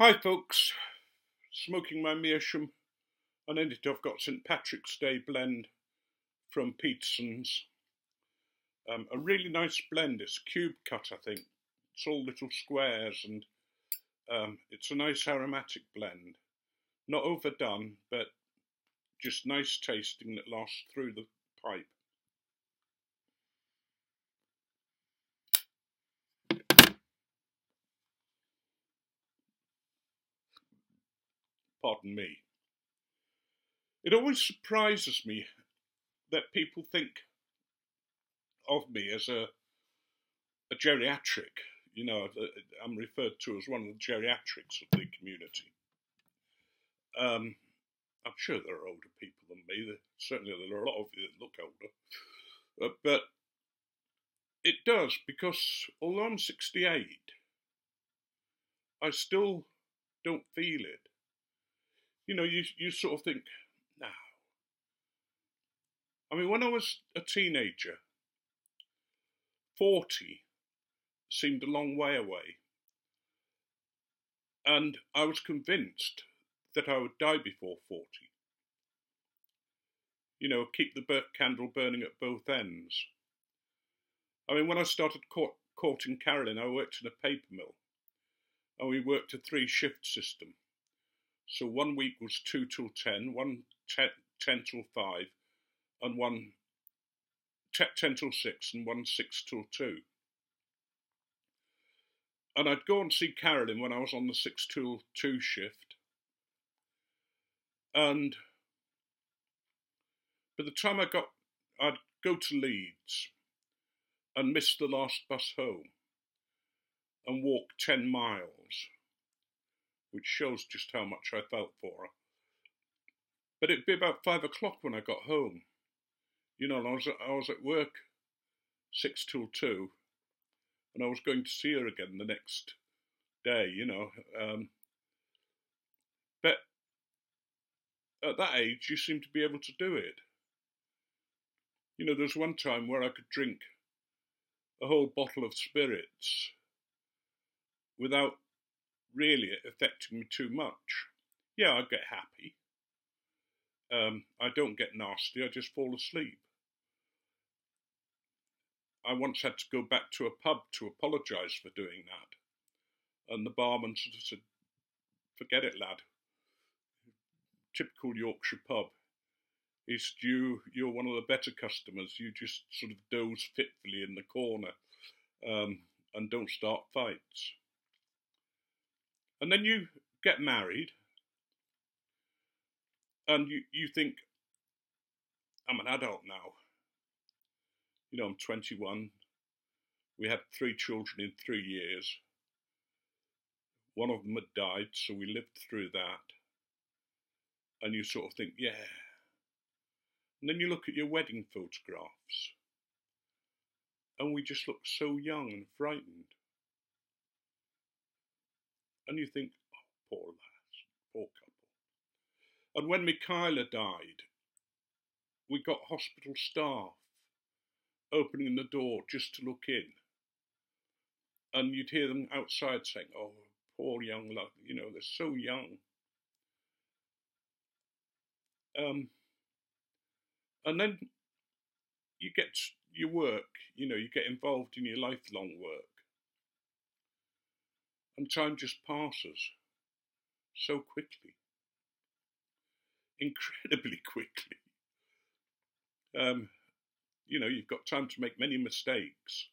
Hi folks, smoking my meerschaum, and in it I've got St Patrick's Day blend from Peterson's. A really nice blend. It's cube cut, I think. It's all little squares, and it's a nice aromatic blend. Not overdone, but just nice tasting that lasts through the pipe. Pardon me. It always surprises me that people think of me as a geriatric. You know, I'm referred to as one of the geriatrics of the community. I'm sure there are older people than me. Certainly there are a lot of you that look older. But it does, because although I'm 68, I still don't feel it. You know, you sort of think, no. I mean, when I was a teenager, 40 seemed a long way away. And I was convinced that I would die before 40. You know, keep the candle burning at both ends. I mean, when I started courting Carolyn, I worked in a paper mill. And we worked a 3-shift system. So 1 week was 2 till 10, 10 till 5, and 10 till 6, and 6 till 2. And I'd go and see Carolyn when I was on the 6 till 2 shift. And by the time I'd go to Leeds and miss the last bus home and walk 10 miles, which shows just how much I felt for her. But it'd be about 5 o'clock when I got home. You know, and I was at work 6 till 2, and I was going to see her again the next day, you know. But at that age, you seem to be able to do it. You know, there was one time where I could drink a whole bottle of spirits without really affecting me too much. Yeah, I get happy. I don't get nasty, I just fall asleep. I once had to go back to a pub to apologise for doing that. And the barman sort of said, forget it, lad. Typical Yorkshire pub. He said, you're one of the better customers. You just sort of doze fitfully in the corner and don't start fights. And then you get married and you think, I'm an adult now. You know, I'm 21. We had 3 children in 3 years. One of them had died, so we lived through that. And you sort of think, yeah. And then you look at your wedding photographs, and we just look so young and frightened. And you think, oh, poor lads, poor couple. And when Michaela died, we got hospital staff opening the door just to look in. And you'd hear them outside saying, oh, poor young love, you know, they're so young. And then you get your work, you know, you get involved in your lifelong work. And time just passes so quickly. Incredibly quickly. You know, you've got time to make many mistakes.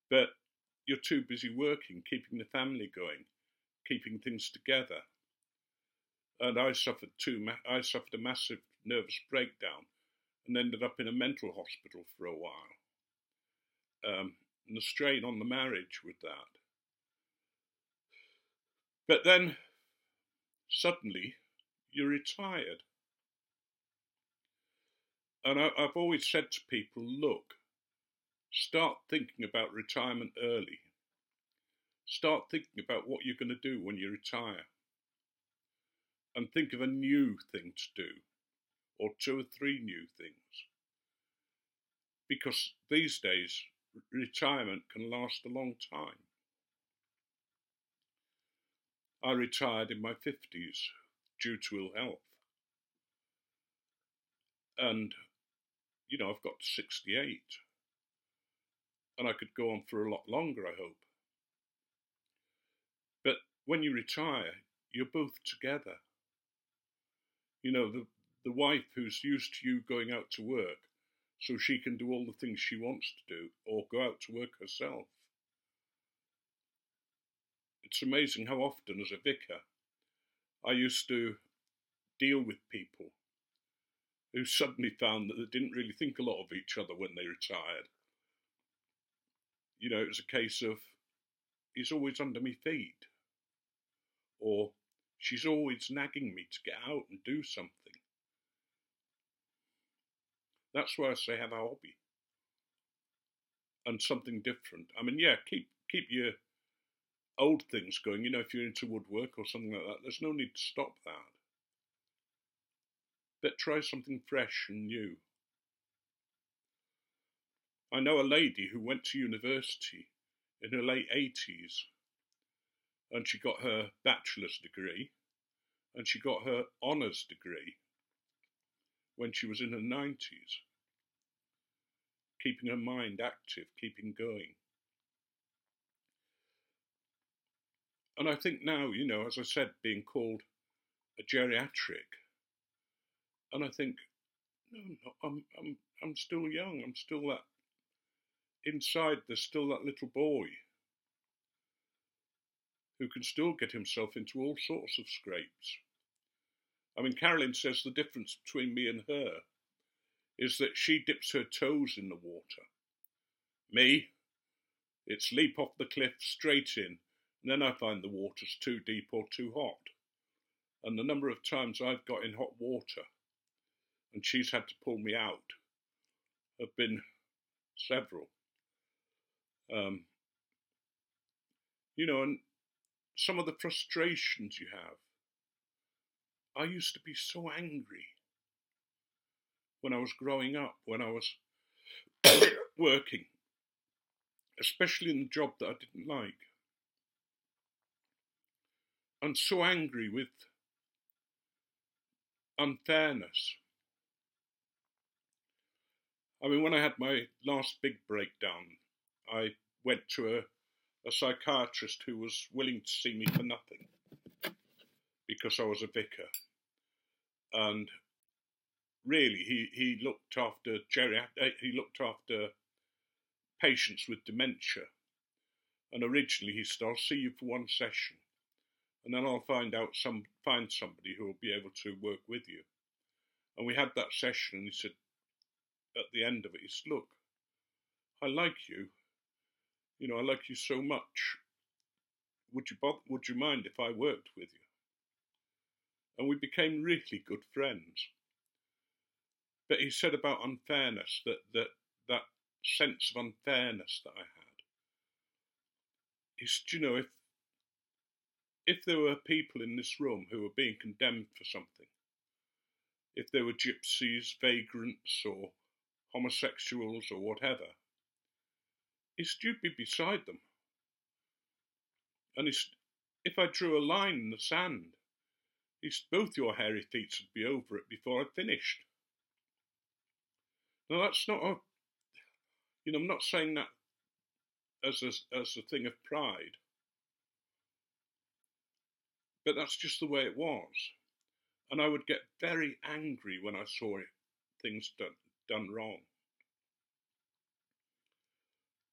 But you're too busy working, keeping the family going, keeping things together. And I suffered a massive nervous breakdown and ended up in a mental hospital for a while. And the strain on the marriage with that. But then, suddenly, you're retired. And I've always said to people, look, start thinking about retirement early. Start thinking about what you're going to do when you retire. And think of a new thing to do, or 2 or 3 new things. Because these days, retirement can last a long time. I retired in my 50s due to ill health. And, you know, I've got to 68. And I could go on for a lot longer, I hope. But when you retire, you're both together. You know, the wife who's used to you going out to work so she can do all the things she wants to do or go out to work herself. It's amazing how often, as a vicar, I used to deal with people who suddenly found that they didn't really think a lot of each other when they retired. You know, it was a case of, he's always under my feet, or she's always nagging me to get out and do something. That's why I say have a hobby and something different. I mean, yeah, keep your old things going. You know, if you're into woodwork or something like that, there's no need to stop that. But try something fresh and new. I know a lady who went to university in her late 80s, and she got her bachelor's degree, and she got her honours degree when she was in her 90s, keeping her mind active, keeping going. And I think now, you know, as I said, being called a geriatric, and I think, no, I'm still young. I'm still that, inside there's still that little boy who can still get himself into all sorts of scrapes. I mean, Carolyn says the difference between me and her is that she dips her toes in the water. Me, it's leap off the cliff straight in, and then I find the water's too deep or too hot. And the number of times I've got in hot water and she's had to pull me out have been several. You know, and some of the frustrations you have. I used to be so angry when I was growing up, when I was working, especially in the job that I didn't like. I'm so angry with unfairness. I mean, when I had my last big breakdown, I went to a psychiatrist who was willing to see me for nothing because I was a vicar. And really, he looked after patients with dementia. And originally he said, I'll see you for one session, and then I'll find somebody who will be able to work with you. And we had that session, and he said, at the end of it, he said, look, I like you. You know, I like you so much. Would you mind if I worked with you? And we became really good friends. But he said about unfairness, that sense of unfairness that I had. He said, you know, if there were people in this room who were being condemned for something, if there were gypsies, vagrants, or homosexuals, or whatever, he said, you'd be beside them. And he said, if I drew a line in the sand, he said, both your hairy feet would be over it before I'd finished. Now that's not I'm not saying that as a thing of pride, but that's just the way it was. And I would get very angry when I saw things done wrong.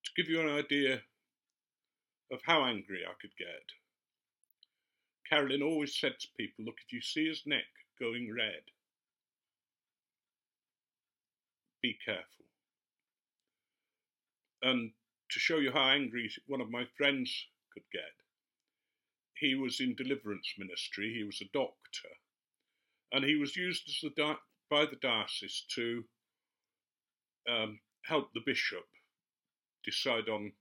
To give you an idea of how angry I could get, Carolyn always said to people, look, if you see his neck going red, be careful. And to show you how angry one of my friends could get, he was in deliverance ministry, he was a doctor, and he was used by the diocese to help the bishop decide on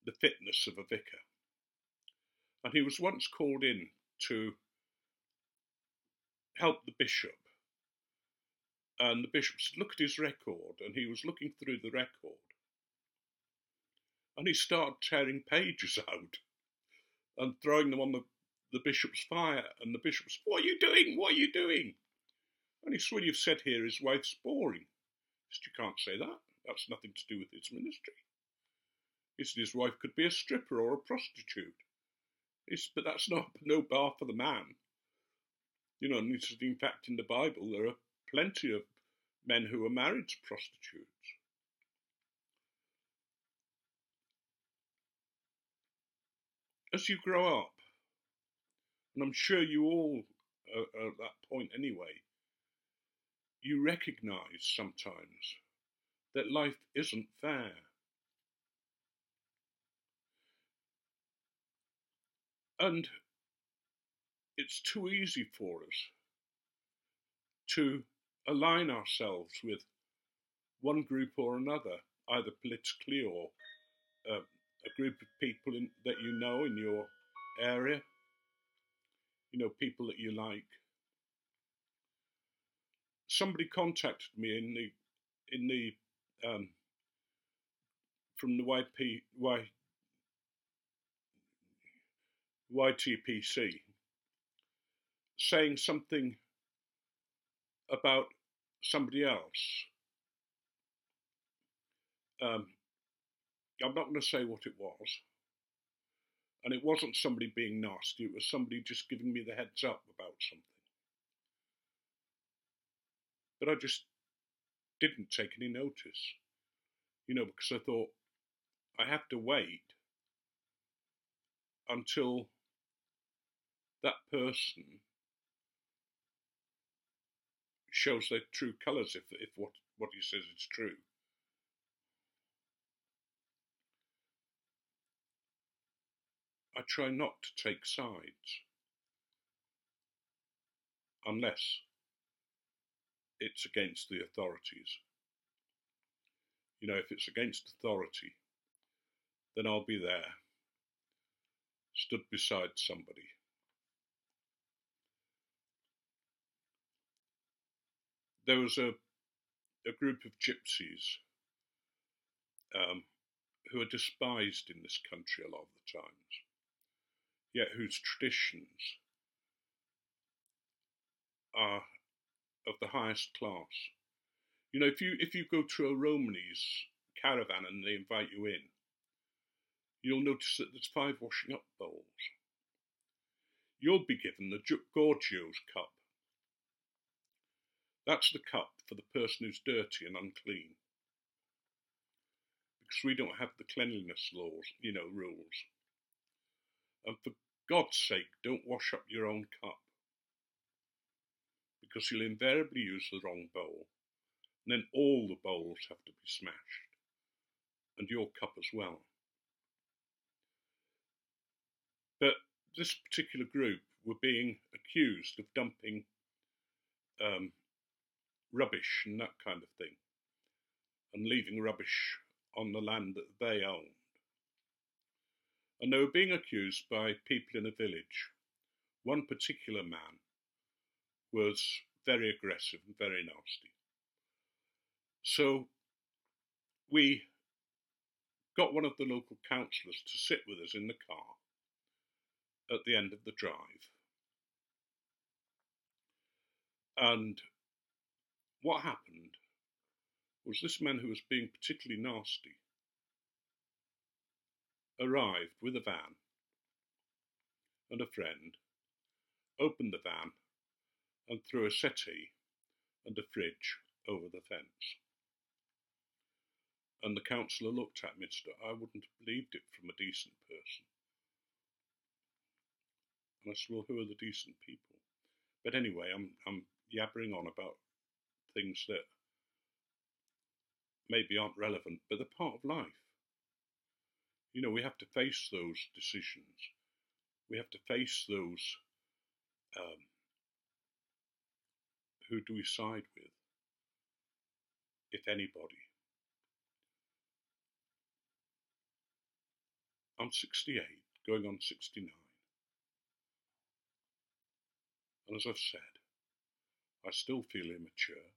the fitness of a vicar. And he was once called in to help the bishop. And the bishop said, look at his record. And he was looking through the record. And he started tearing pages out and throwing them on the bishop's fire. And the bishop's, what are you doing? What are you doing? Only swin you've said here his wife's boring. You can't say that. That's nothing to do with his ministry. He said his wife could be a stripper or a prostitute. But that's no bar for the man. You know, and in fact, in the Bible, there are plenty of men who are married to prostitutes. As you grow up, and I'm sure you all are at that point anyway, you recognise sometimes that life isn't fair. And it's too easy for us to align ourselves with one group or another, either politically or a group of people that you know in your area, you know, people that you like. Somebody contacted me from the YTPC, saying something about somebody else. I'm not going to say what it was, and it wasn't somebody being nasty, it was somebody just giving me the heads up about something. But I just didn't take any notice, you know, because I thought I have to wait until that person shows their true colours, if what he says is true. I try not to take sides unless it's against the authorities. You know, if it's against authority, then I'll be there, stood beside somebody. There was a group of gypsies who are despised in this country a lot of the times, yet whose traditions are of the highest class. You know, if you go to a Romany's caravan and they invite you in, you'll notice that there's 5 washing up bowls. You'll be given the Gorgio's cup. That's the cup for the person who's dirty and unclean. Because we don't have the cleanliness laws, you know, rules. And for God's sake, don't wash up your own cup. Because you'll invariably use the wrong bowl. And then all the bowls have to be smashed. And your cup as well. But this particular group were being accused of dumping rubbish and that kind of thing, and leaving rubbish on the land that they owned. And they were being accused by people in a village. One particular man was very aggressive and very nasty. So we got one of the local councillors to sit with us in the car at the end of the drive. And what happened was this man who was being particularly nasty arrived with a van and a friend, opened the van and threw a settee and a fridge over the fence. And the councillor looked at me and said, I wouldn't have believed it from a decent person. And I said, well, who are the decent people? But anyway, I'm yabbering on about things that maybe aren't relevant, but they're part of life. You know, we have to face those decisions. We have to face those, who do we side with, if anybody. I'm 68, going on 69. And as I've said, I still feel immature.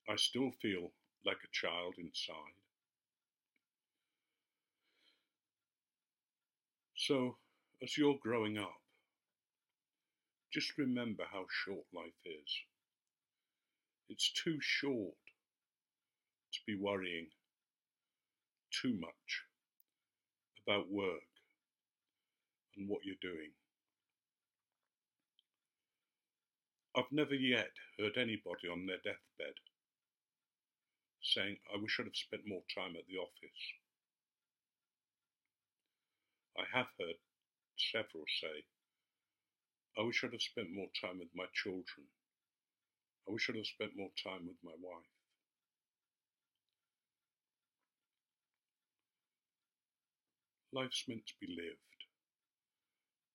I still feel like a child inside. So, as you're growing up, just remember how short life is. It's too short to be worrying too much about work and what you're doing. I've never yet heard anybody on their deathbed saying, I wish I'd have spent more time at the office. I have heard several say, I wish I'd have spent more time with my children. I wish I'd have spent more time with my wife. Life's meant to be lived,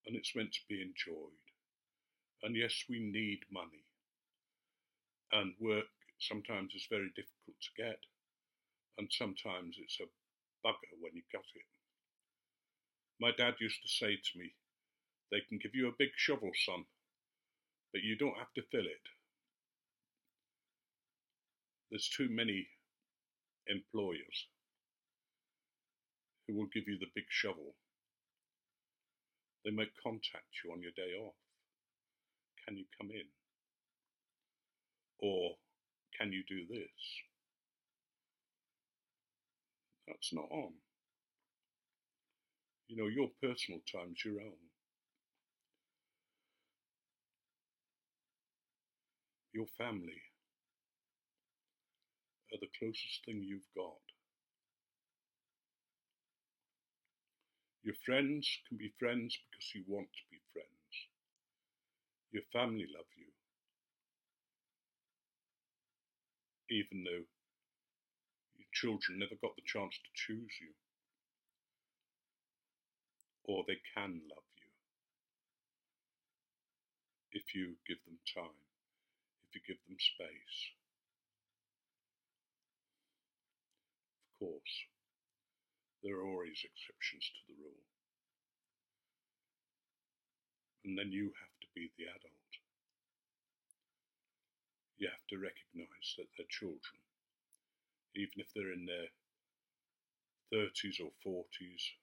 and it's meant to be enjoyed. And yes, we need money, and work sometimes is very difficult to get, and sometimes it's a bugger when you got it. My dad used to say to me, they can give you a big shovel, son, but you don't have to fill it. There's too many employers who will give you the big shovel. They might contact you on your day off. Can you come in? Or can you do this? That's not on. You know, your personal time's your own. Your family are the closest thing you've got. Your friends can be friends because you want to be friends. Your family love you, even though your children never got the chance to choose you. Or they can love you if you give them time, if you give them space. Of course, there are always exceptions to the rule. And then you have to be the adult. You have to recognise that they're children, even if they're in their 30s or 40s,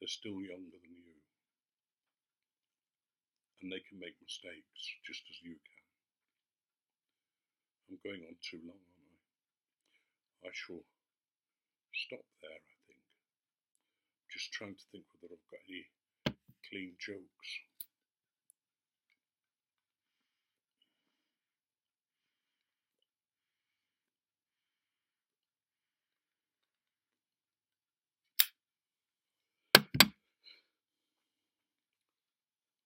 they're still younger than you. And they can make mistakes just as you can. I'm going on too long, aren't I? I shall stop there, I think. Just trying to think whether I've got any clean jokes.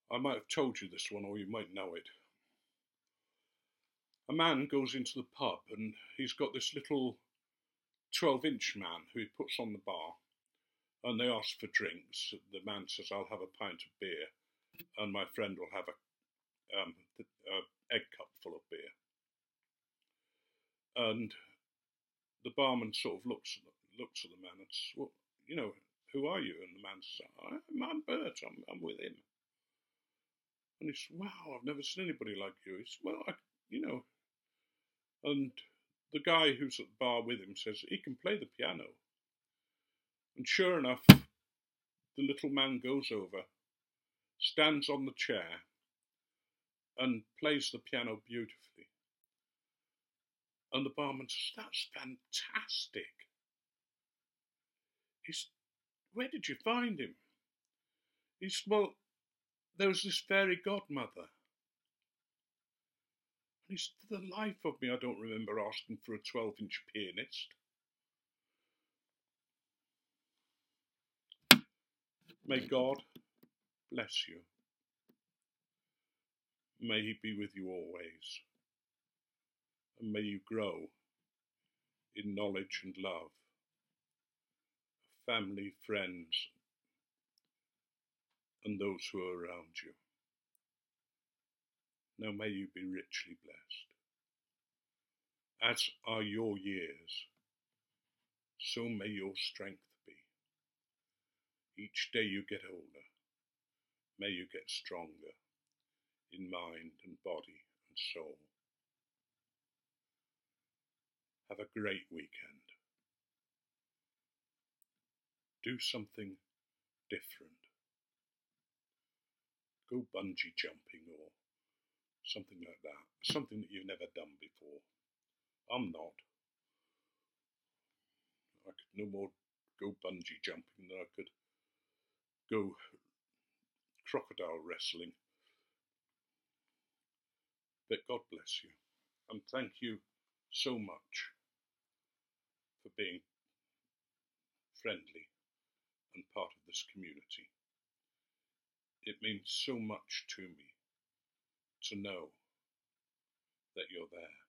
I might have told you this one, or you might know it. A man goes into the pub and he's got this little 12-inch man who he puts on the bar, and they ask for drinks. The man says, I'll have a pint of beer, and my friend will have a egg cup full of beer. And the barman sort of looks at the man and says, well, you know, who are you? And the man says, I'm Bert, I'm with him. And he says, wow, I've never seen anybody like you. He says, well, and the guy who's at the bar with him says, he can play the piano. And sure enough, the little man goes over, stands on the chair, and plays the piano beautifully. And the barman says, that's fantastic. He said, where did you find him? He said, well, there was this fairy godmother. And he said, for the life of me, I don't remember asking for a 12-inch pianist. May God bless you. May He be with you always. And may you grow in knowledge and love, family, friends, and those who are around you. Now may you be richly blessed. As are your years, so may your strength be. Each day you get older, may you get stronger in mind and body and soul. Have a great weekend. Do something different. Go bungee jumping or something like that. Something that you've never done before. I'm not. I could no more go bungee jumping than I could go crocodile wrestling. But God bless you. And thank you so much for being friendly and part of this community. It means so much to me to know that you're there.